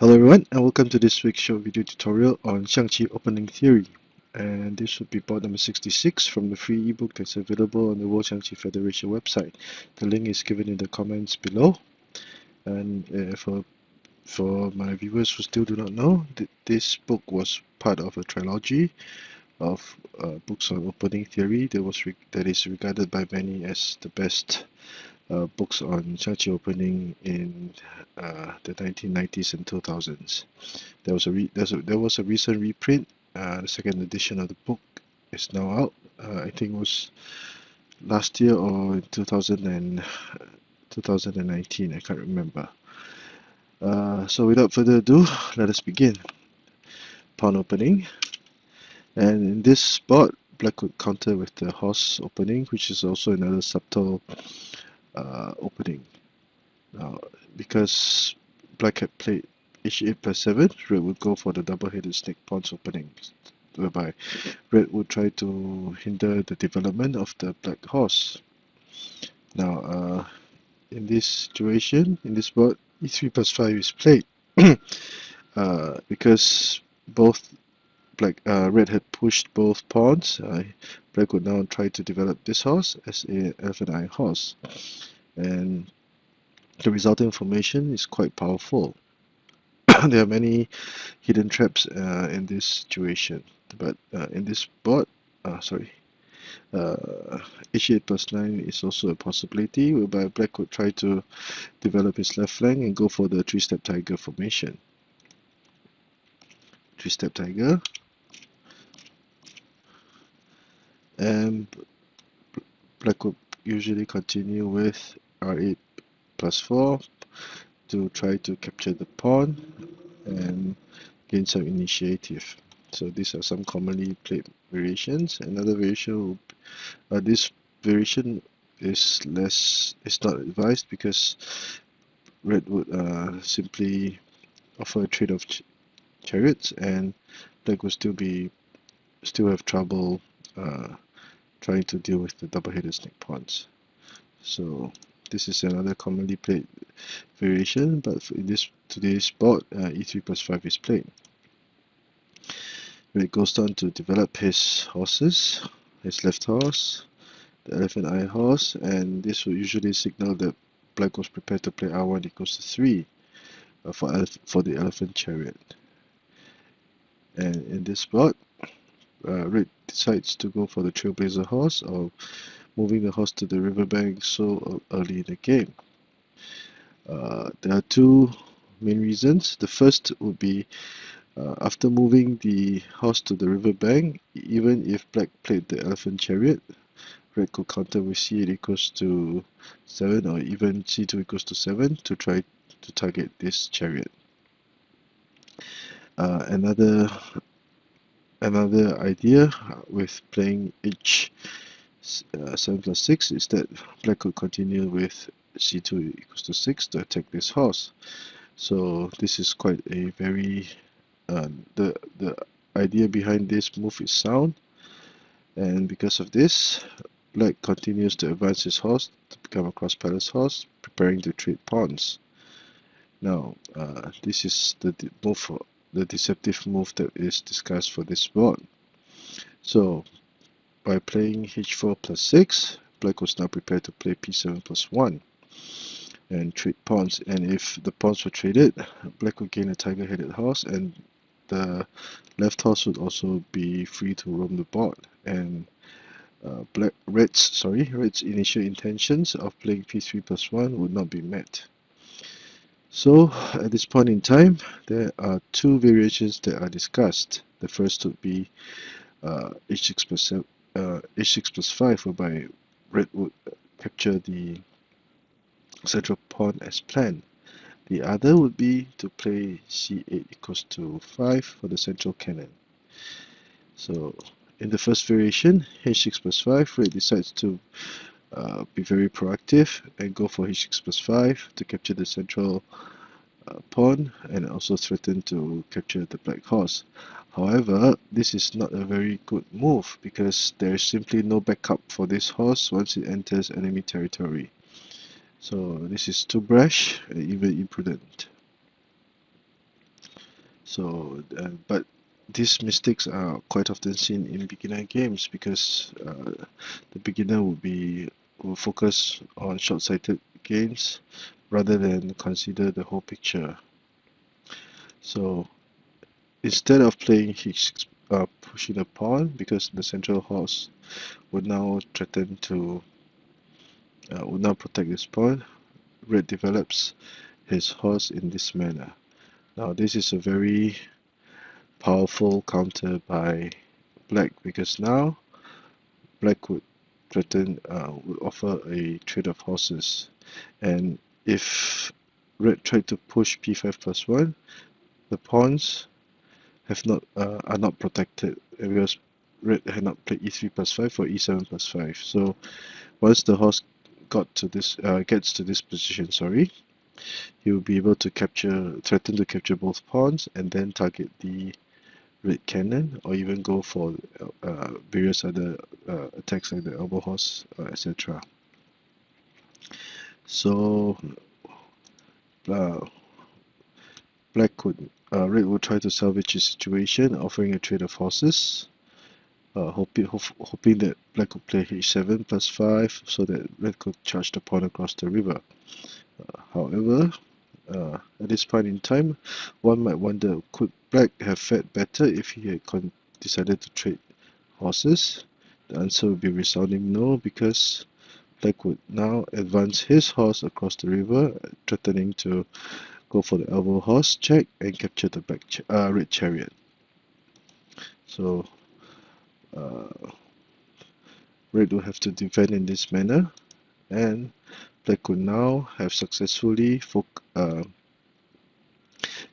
Hello everyone, and welcome to this week's short video tutorial on Xiangqi opening theory. And this would be part number 66 from the free ebook that's available on the World Xiangqi Federation website. The link is given in the comments below. And for my viewers who still do not know, this book was part of a trilogy of books on opening theory that is regarded by many as the best books on Xiangqi opening in the 1990s and 2000s. There was a recent reprint. The second edition of the book is now out. I think it was last year or in 2019. I can't remember. So without further ado, let us begin. Pawn opening. And in this spot, black would counter with the horse opening, which is also another subtle opening. Now, because black had played h8 plus 7, red would go for the double-headed snake pawns opening, whereby red would try to hinder the development of the black horse. Now, in this situation, in this board, e3 plus 5 is played. Because both red had pushed both pawns, black would now try to develop this horse as an elephant eye horse. And the resulting formation is quite powerful. There are many hidden traps in this situation, but in this board, h8 plus 9 is also a possibility, whereby black would try to develop his left flank and go for the three-step tiger formation. Three-step tiger, and black would usually continue with r8 plus 4 to try to capture the pawn and gain some initiative. So these are some commonly played variations. Another variation, this variation is not advised because red would simply offer a trade of chariots, and black would still have trouble trying to deal with the double-headed snake pawns. So this is another commonly played variation, but in today's board, e3 plus 5 is played. Red goes down to develop his horses, his left horse, the elephant eye horse, and this will usually signal that black was prepared to play r1 equals to 3 for the elephant chariot. And in this spot, red decides to go for the trailblazer horse, or moving the horse to the riverbank so early in the game. There are two main reasons. The first would be after moving the horse to the riverbank, even if black played the elephant chariot, red could counter with c8 equals to 7 or even c2 equals to 7 to try to target this chariot. Another idea with playing h7 plus 6 is that black could continue with c2 equals to 6 to attack this horse. So this is quite a very the idea behind this move is sound, and because of this, black continues to advance his horse to become a cross palace horse, preparing to trade pawns. Now, this is the deceptive move that is discussed for this board. So, by playing h4 plus 6, black was now prepared to play p7 plus 1 and trade pawns. And if the pawns were traded, black would gain a tiger-headed horse, and the left horse would also be free to roam the board. And Red's initial intentions of playing p3 plus 1 would not be met. So at this point in time, there are two variations that are discussed. The first would be h6 plus 5, whereby red would capture the central pawn as planned. The other would be to play c8 equals to 5 for the central cannon. So in the first variation, h6 plus 5, red decides to be very proactive and go for h6 plus 5 to capture the central pawn and also threaten to capture the black horse. However, this is not a very good move because there is simply no backup for this horse once it enters enemy territory. So this is too brash and even imprudent. So, but these mistakes are quite often seen in beginner games because the beginner will focus on short-sighted gains rather than consider the whole picture. So instead of playing pushing a pawn, because the central horse would now threaten to would now protect this pawn, red develops his horse in this manner. Now this is a very powerful counter by black because now black would offer a trade of horses, and if red tried to push p5 plus 1, the pawns are not protected because red had not played e3 plus 5 or e7 plus 5. So once the horse gets to this position, he will be able to threaten to capture both pawns and then target the red cannon, or even go for various other attacks like the elbow horse, etc. So uh, red would try to salvage his situation, offering a trade of horses, hoping that black would play h7 plus 5 so that red could charge the pawn across the river. However, at this point in time, one might wonder, could black have fared better if he had decided to trade horses? The answer would be resounding no, because black would now advance his horse across the river, threatening to go for the elbow horse check and capture the red chariot. So red would have to defend in this manner, and black could now have successfully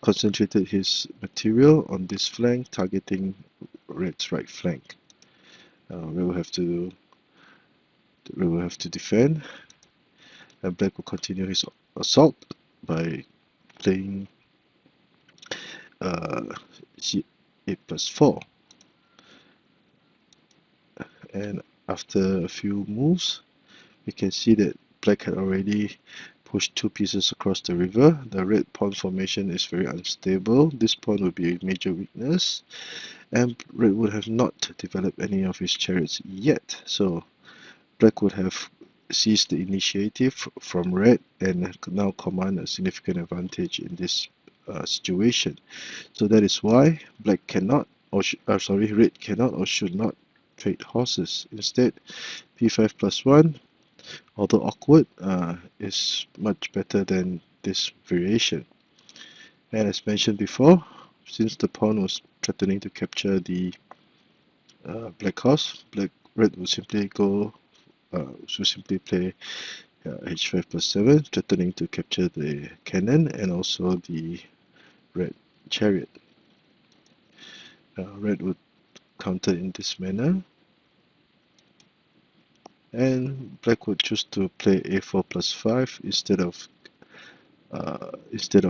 concentrated his material on this flank, targeting red's right flank. Red will have to defend, and black will continue his assault by playing c8 plus 4. And after a few moves, we can see that black had already pushed 2 pieces across the river. The red pawn formation is very unstable. This pawn would be a major weakness, and red would have not developed any of his chariots yet. So black would have seized the initiative from red and could now command a significant advantage in this situation. So that is why black cannot, red cannot or should not trade horses. Instead, p5 plus 1, although awkward, is much better than this variation. And as mentioned before, since the pawn was threatening to capture the black horse, red would simply play h5 plus 7, threatening to capture the cannon and also the red chariot. Red would counter in this manner, and black would choose to play a4 plus 5 instead of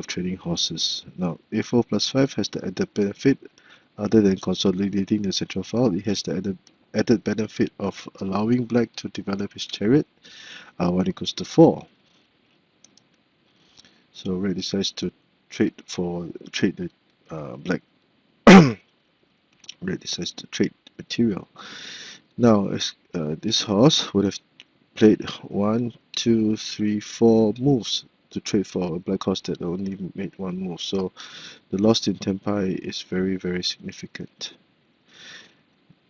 trading horses. Now a4 plus 5 has the added benefit, other than consolidating the central file, it has the added benefit of allowing black to develop his chariot 1 equals to 4. So red decides to trade the black. Red decides to trade material. Now, this horse would have played 1, 2, 3, 4 moves to trade for a black horse that only made 1 move. So the loss in tempi is very, very significant.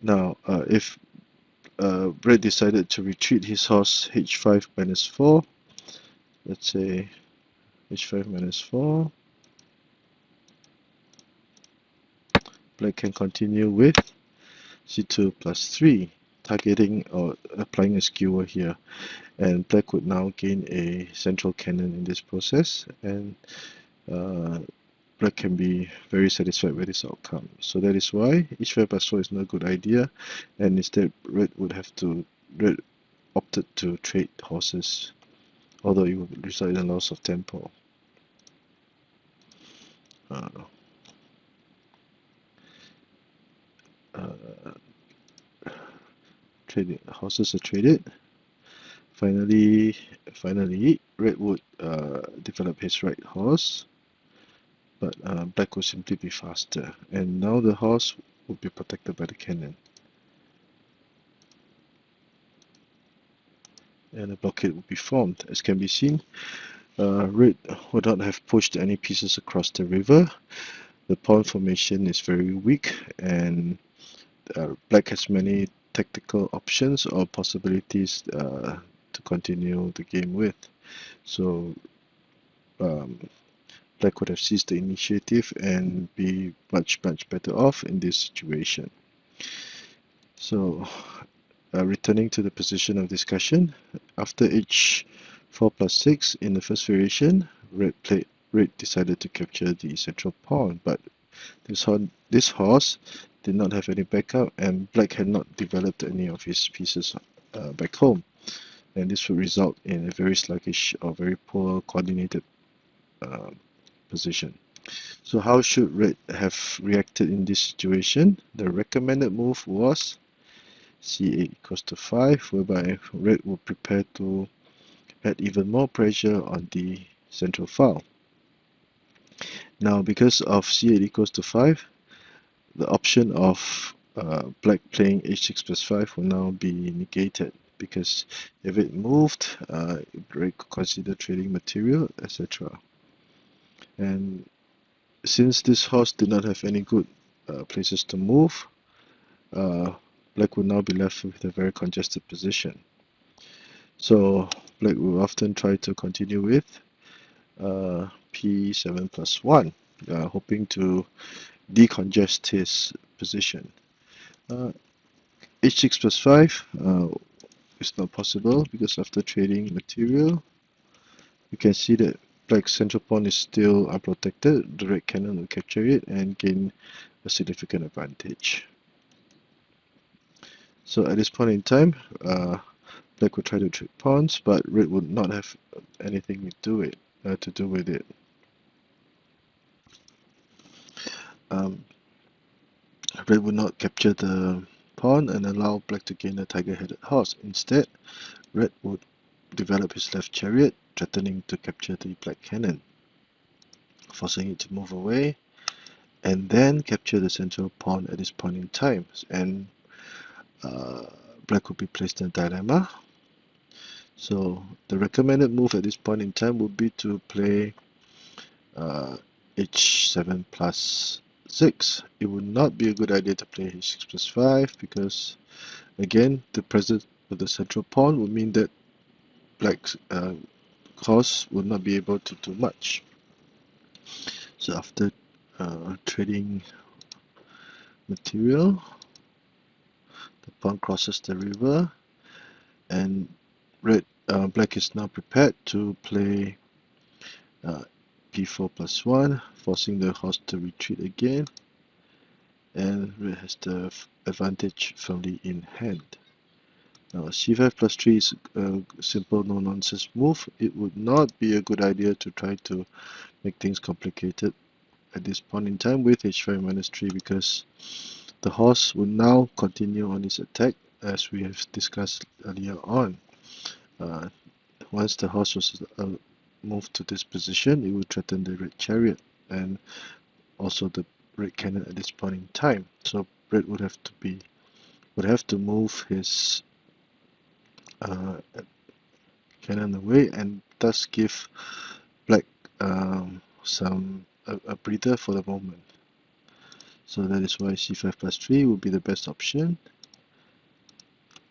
Now, if red decided to retreat his horse h5 minus 4, let's say h5 minus 4, black can continue with c2 plus 3, targeting or applying a skewer here, and black would now gain a central cannon in this process, and black can be very satisfied with this outcome. So that is why h5 plus 4 is not a good idea, and instead red opted to trade horses, although it would result in a loss of tempo. Horses are traded. Finally, red would develop his right horse but black will simply be faster, and now the horse will be protected by the cannon, and a blockade will be formed. As can be seen, red would not have pushed any pieces across the river. The pawn formation is very weak, and black has many tactical options or possibilities to continue the game with. So black would have seized the initiative and be much better off in this situation. So returning to the position of discussion, after h4 plus 6 in the first variation, red decided to capture the central pawn, but this horse did not have any backup, and black had not developed any of his pieces back home, and this would result in a very sluggish or very poor coordinated position. So how should red have reacted in this situation? The recommended move was c8 equals to 5, whereby red would prepare to add even more pressure on the central file. Now, because of c8 equals to 5, the option of black playing h6 plus 5 will now be negated, because if it moved, red could consider trading material, etc. And since this horse did not have any good places to move, black would now be left with a very congested position. So black will often try to continue with p7 plus 1, hoping to decongest his position. h6 plus 5 is not possible, because after trading material, you can see that black's central pawn is still unprotected. The red cannon will capture it and gain a significant advantage. So at this point in time, black will try to trade pawns, but red would not have anything to do with it. Red would not capture the pawn and allow black to gain a tiger-headed horse. Instead, red would develop his left chariot, threatening to capture the black cannon, forcing it to move away, and then capture the central pawn at this point in time. And black would be placed in a dilemma. So the recommended move at this point in time would be to play h7 plus 6. It would not be a good idea to play h6 plus 5, because again, the presence of the central pawn would mean that black's horse would not be able to do much. So after trading material, the pawn crosses the river, and black is now prepared to play p4 plus 1, forcing the horse to retreat again, and red has the advantage firmly in hand. Now c5 plus 3 is a simple no-nonsense move. It would not be a good idea to try to make things complicated at this point in time with h5 minus 3, because the horse will now continue on its attack, as we have discussed earlier on. Once the horse was moved to this position, it would threaten the red chariot and also the red cannon at this point in time. So red would have to move his cannon away, and thus give black a breather for the moment. So that is why c5 plus 3 would be the best option.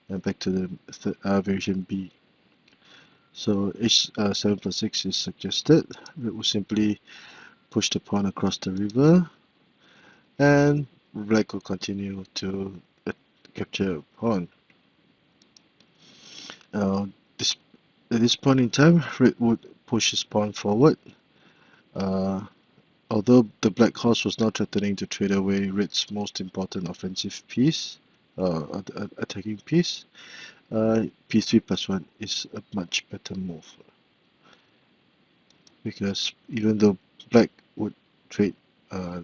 And back to the version B. So h7 plus 6 is suggested. Red will simply push the pawn across the river, and black will continue to capture a pawn. At this point in time, red would push his pawn forward. Although the black horse was now threatening to trade away red's most important offensive piece, attacking piece, p3 plus 1 is a much better move. Because even though black would trade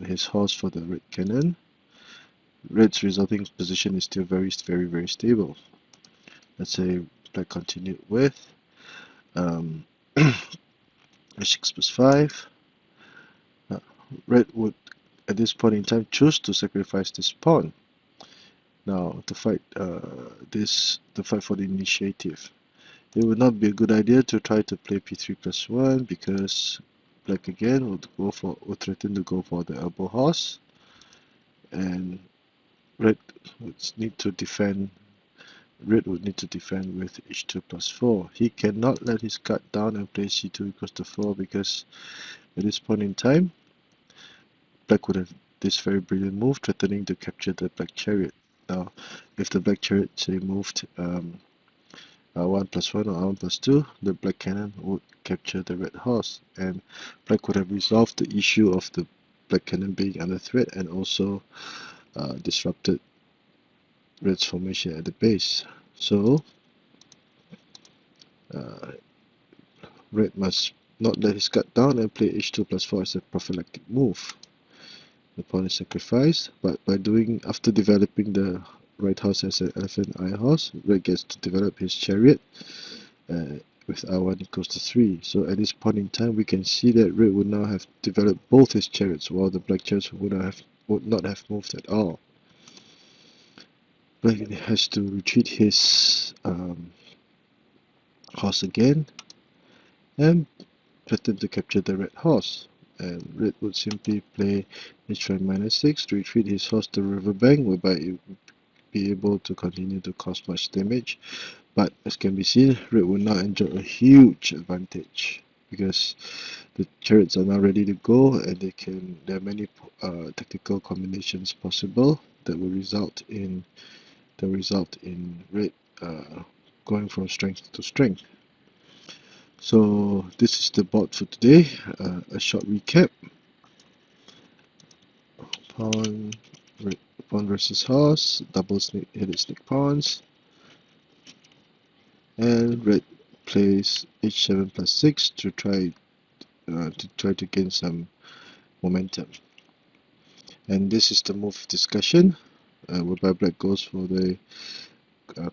his horse for the red cannon, red's resulting position is still very stable. Let's say black continued with h6 plus 5. red would at this point in time choose to sacrifice this pawn. Now to fight for the initiative. It would not be a good idea to try to play p3+1 because black again would threaten to go for the elbow horse, and red would need to defend. Red would need to defend with h2+4. He cannot let his guard down and play c2 equals to 4 because at this point in time, black would have this very brilliant move threatening to capture the black chariot. Now, if the black chariot say moved 1+1 or 1+2, the black cannon would capture the red horse, and black would have resolved the issue of the black cannon being under threat and also disrupted red's formation at the base. So red must not let his guard down and play h2+4 as a prophylactic move. The pawn is sacrificed, but after developing the right horse as an elephant eye horse, red gets to develop his chariot with r1 equals to 3. So at this point in time, we can see that red would now have developed both his chariots, while the black chariots would not have moved at all. Black has to retreat his horse again and threaten to capture the red horse. And red would simply play h5-6 to retreat his horse to riverbank, whereby it would be able to continue to cause much damage. But as can be seen, red will now enjoy a huge advantage because the chariots are now ready to go, and there are many tactical combinations possible that will result in red going from strength to strength. So this is the board for today. A short recap: pawn versus horse, double headed snake pawns, and red plays h7+6 to try to gain some momentum. And this is the move discussion, whereby black goes for the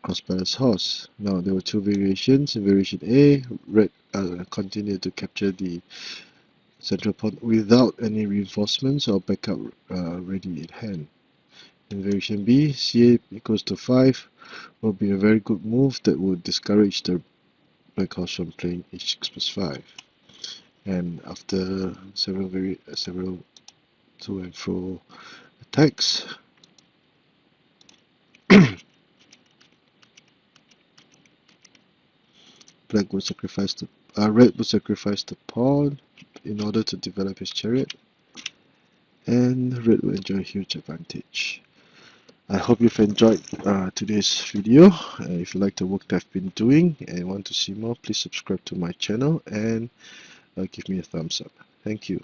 cross-balanced horse. Now there were two variations. In variation A, red continued to capture the central pawn without any reinforcements or backup ready in hand. In variation B, c8 equals to 5 will be a very good move that would discourage the black horse from playing h6+5. And after several to and fro attacks, red would sacrifice the pawn in order to develop his chariot, and red will enjoy a huge advantage. I hope you've enjoyed today's video. If you like the work that I've been doing and want to see more, please subscribe to my channel and give me a thumbs up. Thank you.